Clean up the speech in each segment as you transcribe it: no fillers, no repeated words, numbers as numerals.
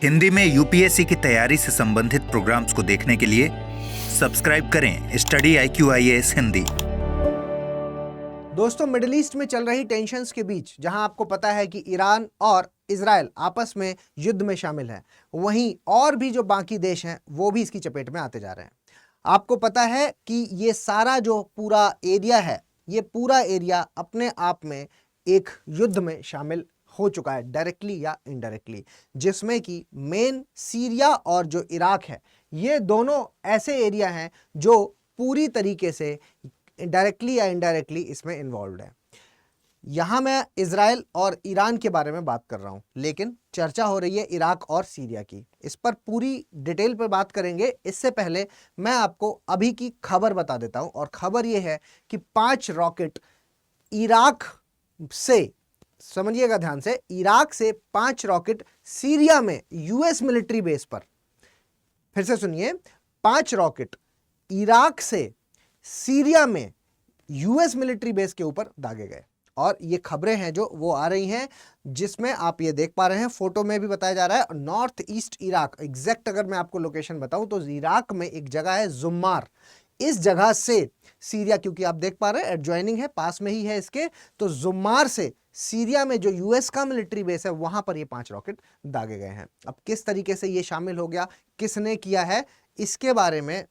हिंदी में यूपीएससी की तैयारी से संबंधित प्रोग्राम्स को देखने के लिए सब्सक्राइब करें स्टडी IQIAS हिंदी। दोस्तों, मिडिल ईस्ट में चल रही टेंशन्स के बीच जहां आपको पता है कि ईरान और इजराइल आपस में युद्ध में शामिल है, वहीं और भी जो बाकी देश हैं वो भी इसकी चपेट में आते जा रहे हैं। आपको पता है कि ये सारा जो पूरा एरिया है, ये पूरा एरिया अपने आप में एक युद्ध में शामिल हो चुका है, डायरेक्टली या इनडायरेक्टली, जिसमें कि मेन सीरिया और जो इराक है, ये दोनों ऐसे एरिया हैं जो पूरी तरीके से डायरेक्टली या इनडायरेक्टली इसमें इन्वॉल्व है। यहां मैं इजराइल और ईरान के बारे में बात कर रहा हूं, लेकिन चर्चा हो रही है इराक और सीरिया की। इस पर पूरी डिटेल पर बात करेंगे। इससे पहले मैं आपको अभी की खबर बता देता हूं, और खबर यह है कि 5 रॉकेट इराक से, समझिएगा ध्यान से, इराक से 5 रॉकेट सीरिया में यूएस मिलिट्री बेस पर, फिर से सुनिए, 5 रॉकेट इराक से सीरिया में यूएस मिलिट्री बेस के ऊपर दागे गए। और ये खबरें हैं जो वो आ रही हैं, जिसमें आप ये देख पा रहे हैं, फोटो में भी बताया जा रहा है, नॉर्थ ईस्ट इराक। एग्जैक्ट अगर मैं आपको लोकेशन बताऊं तो इराक में एक जगह है जुम्मार, इस जगह से सीरिया, क्योंकि आप देख पा रहे हैं एडजॉइनिंग है, पास में ही है इसके, तो जुम्मार से सीरिया में जो यूएस का मिलिट्री बेस है वहां पर ये 5 रॉकेट दागे गए हैं। अब किस तरीके से ये शामिल हो गया, किसने किया है, इसके बारे में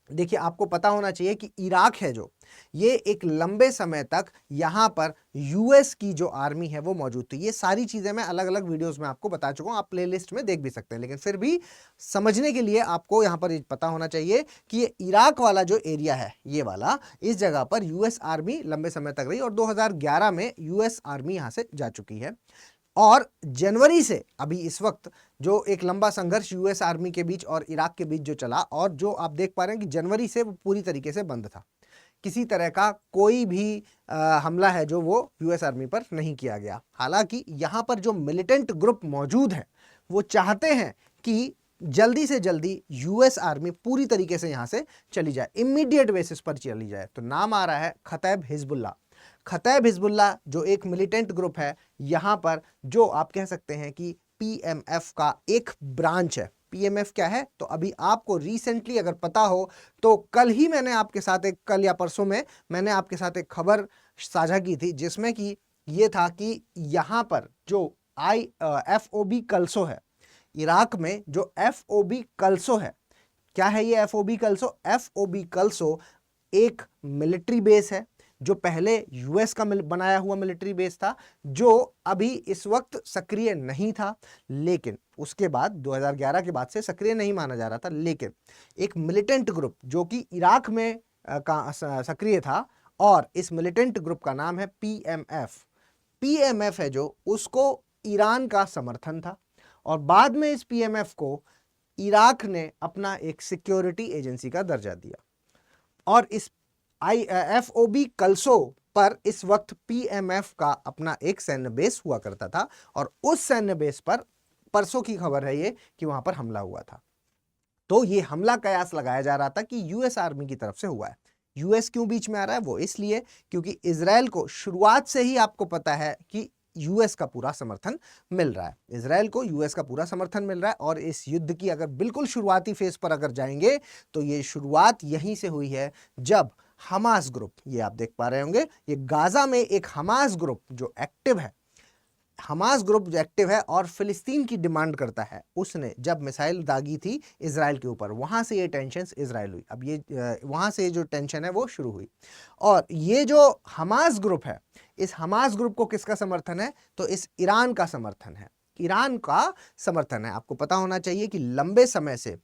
देखिए, आपको पता होना चाहिए कि इराक है जो, ये एक लंबे समय तक यहां पर यूएस की जो आर्मी है वो मौजूद थी। ये सारी चीजें मैं अलग अलग वीडियोस में आपको बता चुका हूं, आप प्लेलिस्ट में देख भी सकते हैं, लेकिन फिर भी समझने के लिए आपको यहां पर पता होना चाहिए कि ये इराक वाला जो एरिया है, ये वाला, इस जगह पर यूएस आर्मी लंबे समय तक रही, और 2011 में यूएस आर्मी यहां से जा चुकी है। और जनवरी से अभी इस वक्त जो एक लंबा संघर्ष यूएस आर्मी के बीच और इराक के बीच जो चला, और जो आप देख पा रहे हैं कि जनवरी से वो पूरी तरीके से बंद था, किसी तरह का कोई भी हमला है जो वो यूएस आर्मी पर नहीं किया गया। हालांकि यहां पर जो मिलिटेंट ग्रुप मौजूद है वो चाहते हैं कि जल्दी से जल्दी यूएस आर्मी पूरी तरीके से यहां से चली जाए, इमीडिएट बेसिस पर चली जाए। तो नाम आ रहा है खतैब हिजबुल्लाह। खतैब हिजबुल्लाह जो एक मिलिटेंट ग्रुप है यहां पर, जो आप कह सकते हैं कि पीएमएफ का एक ब्रांच है। पीएमएफ क्या है, तो अभी आपको रिसेंटली अगर पता हो तो कल ही मैंने आपके साथ एक, कल या परसों में मैंने आपके साथ एक खबर साझा की थी, जिसमें कि ये था कि यहां पर जो FOB कल्सो है, इराक में जो FOB कल्सो है, क्या है ये FOB कल्सो? FOB कल्सो एक मिलिट्री बेस है जो पहले यूएस का बनाया हुआ मिलिट्री बेस था, जो अभी इस वक्त सक्रिय नहीं था, लेकिन उसके बाद 2011 के बाद से सक्रिय नहीं माना जा रहा था, लेकिन एक मिलिटेंट ग्रुप जो कि इराक में सक्रिय था, और इस मिलिटेंट ग्रुप का नाम है पीएमएफ। पीएमएफ है जो, उसको ईरान का समर्थन था, और बाद में इस पीएमएफ को इराक ने अपना एक सिक्योरिटी एजेंसी का दर्जा दिया, और इस FOB कल्सो पर इस वक्त पीएमएफ का अपना एक सैन्य बेस हुआ करता था, और उस सैन्य बेस पर परसों की खबर है ये कि वहां पर हमला हुआ था। तो ये हमला कयास लगाया जा रहा था कि यूएस आर्मी की तरफ से हुआ है। यूएस क्यों बीच में आ रहा है? वो इसलिए क्योंकि इजराइल को शुरुआत से ही आपको पता है कि यूएस का पूरा समर्थन मिल रहा है, इजराइल को यूएस का पूरा समर्थन मिल रहा है। और इस युद्ध की अगर बिल्कुल शुरुआती फेज पर अगर जाएंगे तो ये शुरुआत यहीं से हुई है, जब हमास ग्रुप, ये आप देख पा रहे होंगे, ये गाजा में एक हमास ग्रुप जो एक्टिव है, हमास ग्रुप जो एक्टिव है और फिलिस्तीन की डिमांड करता है, उसने जब मिसाइल दागी थी इजराइल के ऊपर, वहां से ये टेंशन इजराइल हुई। अब ये वहां से जो टेंशन है वो शुरू हुई। और ये जो हमास ग्रुप है, इस हमास ग्रुप को किसका समर्थन है? तो इस ईरान का समर्थन है, ईरान का समर्थन है। आपको पता होना चाहिए कि लंबे समय से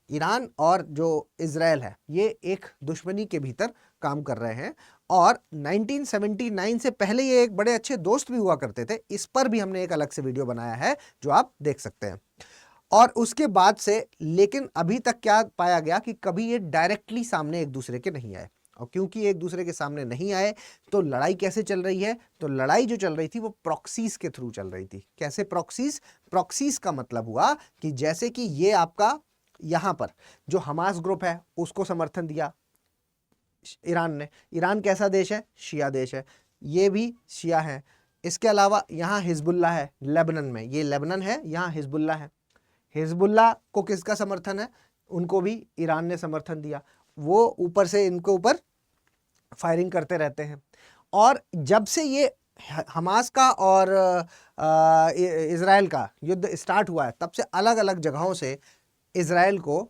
ईरान और जो इजराइल है, ये एक दुश्मनी के भीतर काम कर रहे हैं, और 1979 से पहले ये एक बड़े अच्छे दोस्त भी हुआ करते थे। इस पर भी हमने एक अलग से वीडियो बनाया है जो आप देख सकते हैं। और उसके बाद से, लेकिन अभी तक क्या पाया गया कि कभी ये डायरेक्टली सामने एक दूसरे के नहीं आए, और क्योंकि एक दूसरे के सामने नहीं आए तो लड़ाई कैसे चल रही है? तो लड़ाई जो चल रही थी वो प्रॉक्सीज के थ्रू चल रही थी। कैसे प्रॉक्सीज? प्रॉक्सीज का मतलब हुआ कि जैसे कि ये आपका यहां पर जो हमास ग्रुप है उसको समर्थन दिया ईरान ने। ईरान कैसा देश है? शिया देश है, ये भी शिया है। इसके अलावा यहाँ हिजबुल्लाह है लेबनान में, ये लेबनान है, यहाँ हिजबुल्लाह है। हिजबुल्लाह को किसका समर्थन है? उनको भी ईरान ने समर्थन दिया। वो ऊपर से इनके ऊपर फायरिंग करते रहते हैं। और जब से ये हमास का और इज़राइल का युद्ध स्टार्ट हुआ है, तब से अलग अलग जगहों से इज़राइल को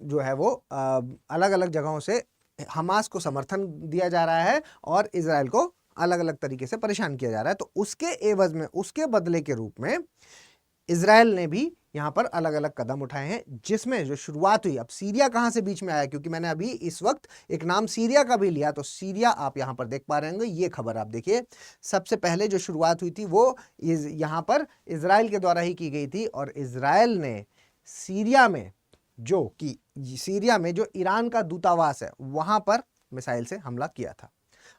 जो है वो अलग अलग जगहों से हमास को समर्थन दिया जा रहा है और इज़राइल को अलग अलग तरीके से परेशान किया जा रहा है। तो उसके एवज में, उसके बदले के रूप में इज़राइल ने भी यहाँ पर अलग अलग कदम उठाए हैं, जिसमें जो शुरुआत हुई, अब सीरिया कहाँ से बीच में आया, क्योंकि मैंने अभी इस वक्त एक नाम सीरिया का भी लिया, तो सीरिया आप यहाँ पर देख पा रहे होंगे। ये खबर आप देखिए, सबसे पहले जो शुरुआत हुई थी वो यहाँ पर इज़राइल के द्वारा ही की गई थी। और इज़राइल ने सीरिया में जो ईरान का दूतावास है वहाँ पर मिसाइल से हमला किया था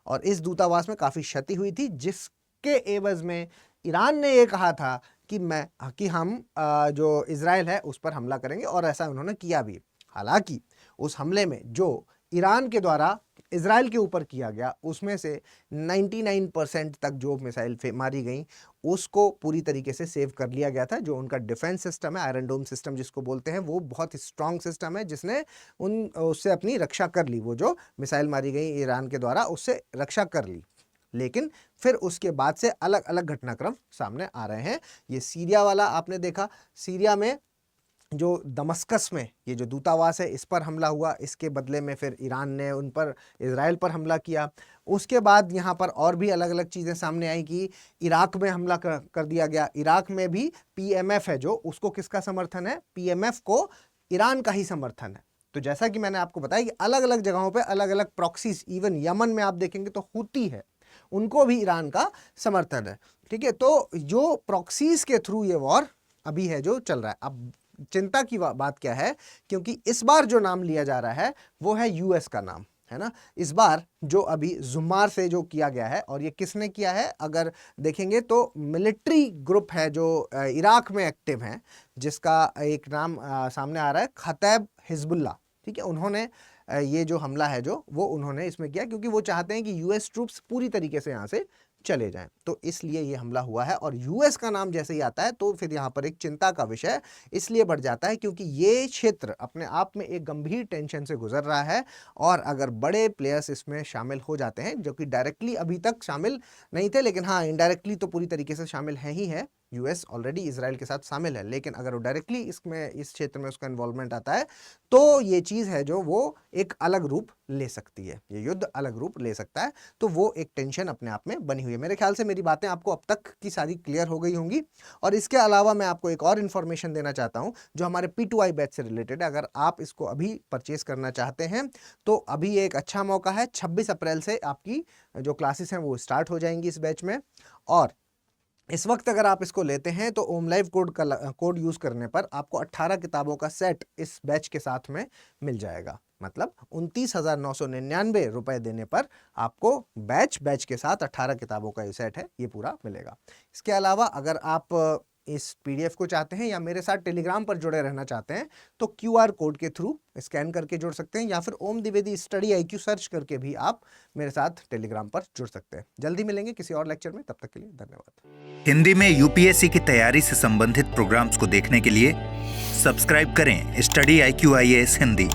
और इस दूतावास में काफ़ी क्षति हुई थी, जिसके एवज में ईरान ने ये कहा था कि हम जो इज़राइल है उस पर हमला करेंगे, और ऐसा उन्होंने किया भी। हालांकि उस हमले में जो ईरान के द्वारा इज़राइल के ऊपर किया गया, उसमें से 99% तक जो मिसाइल मारी गई उसको पूरी तरीके से सेव कर लिया गया था। जो उनका डिफेंस सिस्टम है, आयरन डोम सिस्टम जिसको बोलते हैं, वो बहुत स्ट्रॉन्ग सिस्टम है, जिसने उससे अपनी रक्षा कर ली। वो जो मिसाइल मारी गई ईरान के द्वारा, उससे रक्षा कर ली। लेकिन फिर उसके बाद से अलग अलग घटनाक्रम सामने आ रहे हैं। ये सीरिया वाला आपने देखा, सीरिया में जो दमस्कस में ये जो दूतावास है इस पर हमला हुआ, इसके बदले में फिर ईरान ने उन पर, इज़राइल पर हमला किया। उसके बाद यहाँ पर और भी अलग अलग चीज़ें सामने आई कि इराक में हमला कर दिया गया। इराक में भी PMF है जो, उसको किसका समर्थन है? PMF को ईरान का ही समर्थन है। तो जैसा कि मैंने आपको बताया कि अलग अलग जगहों पर अलग अलग प्रॉक्सीज, इवन यमन में आप देखेंगे तो हुती है, उनको भी ईरान का समर्थन है। ठीक है, तो जो प्रॉक्सीज के थ्रू ये वॉर अभी है जो चल रहा है। अब चिंता की बात क्या है, क्योंकि इस बार जो नाम लिया जा रहा है वो है US का नाम, है ना। इस बार जो अभी जुम्मार से जो किया गया है, और ये किसने किया है अगर देखेंगे तो मिलिट्री ग्रुप है जो इराक में एक्टिव है, जिसका एक नाम सामने आ रहा है, खतैब हिजबुल्लाह। ठीक है, उन्होंने ये जो हमला है जो वो उन्होंने इसमें किया, क्योंकि वो चाहते हैं कि US ट्रूप्स पूरी तरीके से यहाँ से चले जाएं, तो इसलिए ये हमला हुआ है। और US का नाम जैसे ही आता है तो फिर यहाँ पर एक चिंता का विषय इसलिए बढ़ जाता है, क्योंकि ये क्षेत्र अपने आप में एक गंभीर टेंशन से गुजर रहा है। और अगर बड़े प्लेयर्स इसमें शामिल हो जाते हैं, जो कि डायरेक्टली अभी तक शामिल नहीं थे, लेकिन हाँ इनडायरेक्टली तो पूरी तरीके से शामिल है ही है, US ऑलरेडी इजराइल के साथ शामिल है, लेकिन अगर वो डायरेक्टली इस क्षेत्र में उसका इन्वॉल्वमेंट आता है तो ये चीज़ है जो वो एक अलग रूप ले सकती है, ये युद्ध अलग रूप ले सकता है। तो वो एक टेंशन अपने आप में बनी हुई है। मेरे ख्याल से मेरी बातें आपको अब तक की सारी क्लियर हो गई होंगी। और इसके अलावा मैं आपको एक और इन्फॉर्मेशन देना चाहता हूँ जो हमारे P2I बैच से रिलेटेड है। अगर आप इसको अभी परचेज करना चाहते हैं तो अभी एक अच्छा मौका है। 26 अप्रैल से आपकी जो क्लासेस हैं वो स्टार्ट हो जाएंगी इस बैच में। और इस वक्त अगर आप इसको लेते हैं तो ओम लाइव कोड यूज़ करने पर आपको 18 किताबों का सेट इस बैच के साथ में मिल जाएगा। मतलब 29,999 रुपये देने पर आपको बैच के साथ 18 किताबों का ये सेट है, ये पूरा मिलेगा। इसके अलावा अगर आप इस PDF को चाहते हैं या मेरे साथ टेलीग्राम पर जुड़े रहना चाहते हैं तो QR कोड के थ्रू स्कैन करके जुड़ सकते हैं, या फिर ओम द्विवेदी स्टडी IQ सर्च करके भी आप मेरे साथ टेलीग्राम पर जुड़ सकते हैं। जल्दी मिलेंगे किसी और लेक्चर में, तब तक के लिए धन्यवाद। हिंदी में UPSC की तैयारी से संबंधित प्रोग्राम्स को देखने के लिए सब्सक्राइब करें स्टडी IQ IAS हिंदी।